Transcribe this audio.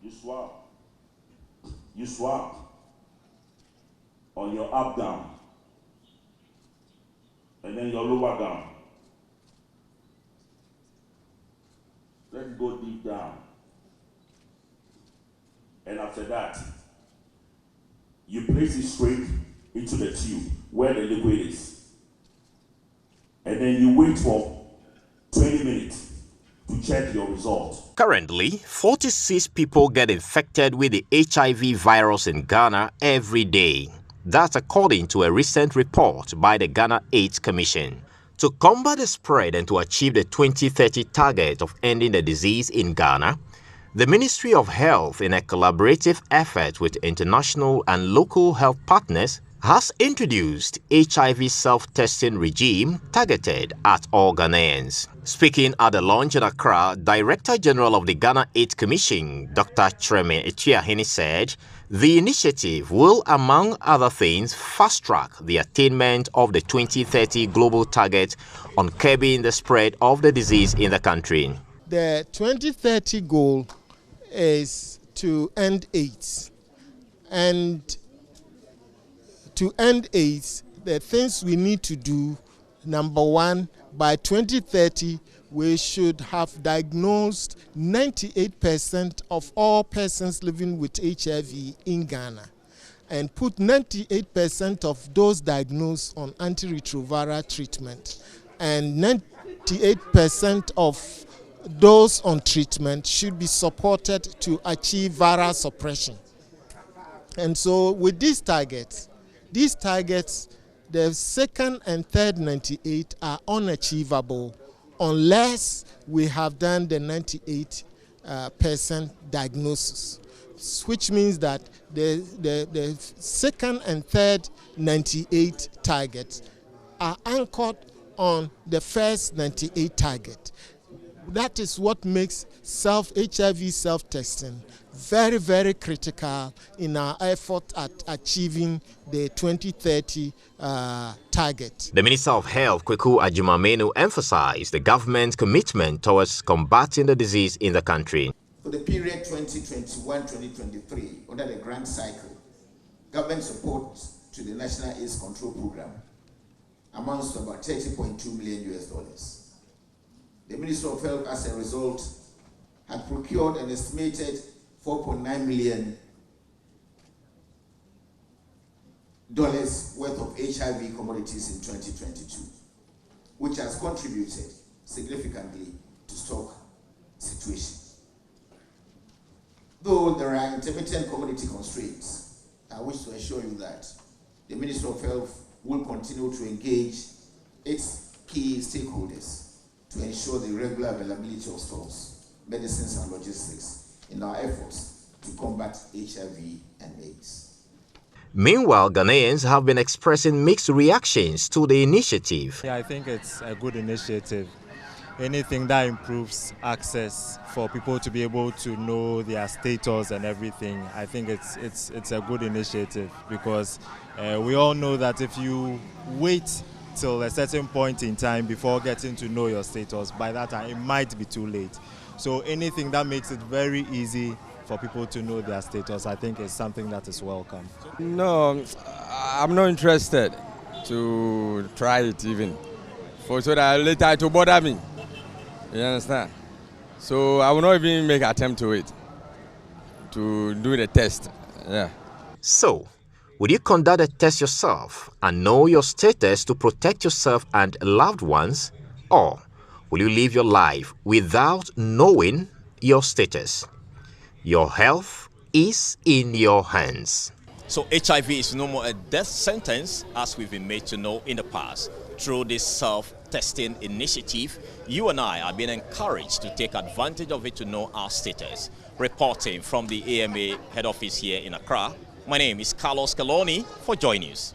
You swap. You swap on your up down, and then your lower down. Let's go deep down. And after that, you place it straight into the tube where the liquid is. And then you wait for 20 minutes to check your result. Currently, 46 people get infected with the HIV virus in Ghana every day. That's according to a recent report by the Ghana AIDS Commission. To combat the spread and to achieve the 2030 target of ending the disease in Ghana, the Ministry of Health, in a collaborative effort with international and local health partners, has introduced HIV self-testing regime targeted at all Ghanaians. Speaking at the launch in Accra, Director General of the Ghana AIDS Commission, Dr. Treme Etuahini, said the initiative will, among other things, fast-track the attainment of the 2030 global target on curbing the spread of the disease in the country. The 2030 goal is to end AIDS. And to end AIDS, the things we need to do, number one, by 2030, we should have diagnosed 98% of all persons living with HIV in Ghana and put 98% of those diagnosed on antiretroviral treatment, and 98% of those on treatment should be supported to achieve viral suppression. And so with these targets, the second and third 98 are unachievable unless we have done the 98% diagnosis, which means that the second and third 98 targets are anchored on the first 98 target. That is what makes HIV self-testing very, very critical in our effort at achieving the 2030 target. The Minister of Health, Kweku Ajimamenu, emphasized the government's commitment towards combating the disease in the country. For the period 2021-2023, under the grant cycle, government support to the National AIDS Control Program amounts to about $30.2 million. The Minister of Health, as a result, had procured an estimated $4.9 million worth of HIV commodities in 2022, which has contributed significantly to stock situation. Though there are intermittent commodity constraints, I wish to assure you that the Ministry of Health will continue to engage its key stakeholders to ensure the regular availability of stocks, medicines and logistics in our efforts to combat HIV and AIDS. Meanwhile, Ghanaians have been expressing mixed reactions to the initiative. Yeah, I think it's a good initiative. Anything that improves access for people to be able to know their status and everything, I think it's a good initiative, because we all know that if you wait till a certain point in time before getting to know your status, by that time it might be too late. So anything that makes it very easy for people to know their status, I think is something that is welcome. No, I'm not interested to try it even, so that later it will bother me. You understand? So I will not even make an attempt to it, to do the test. Yeah. So, would you conduct a test yourself and know your status to protect yourself and loved ones? Or will you live your life without knowing your status? Your health is in your hands. So HIV is no more a death sentence, as we've been made to know in the past. Through this self-testing initiative, you and I are being encouraged to take advantage of it to know our status. Reporting from the AMA head office here in Accra, my name is Carlos Caloni for Joy News.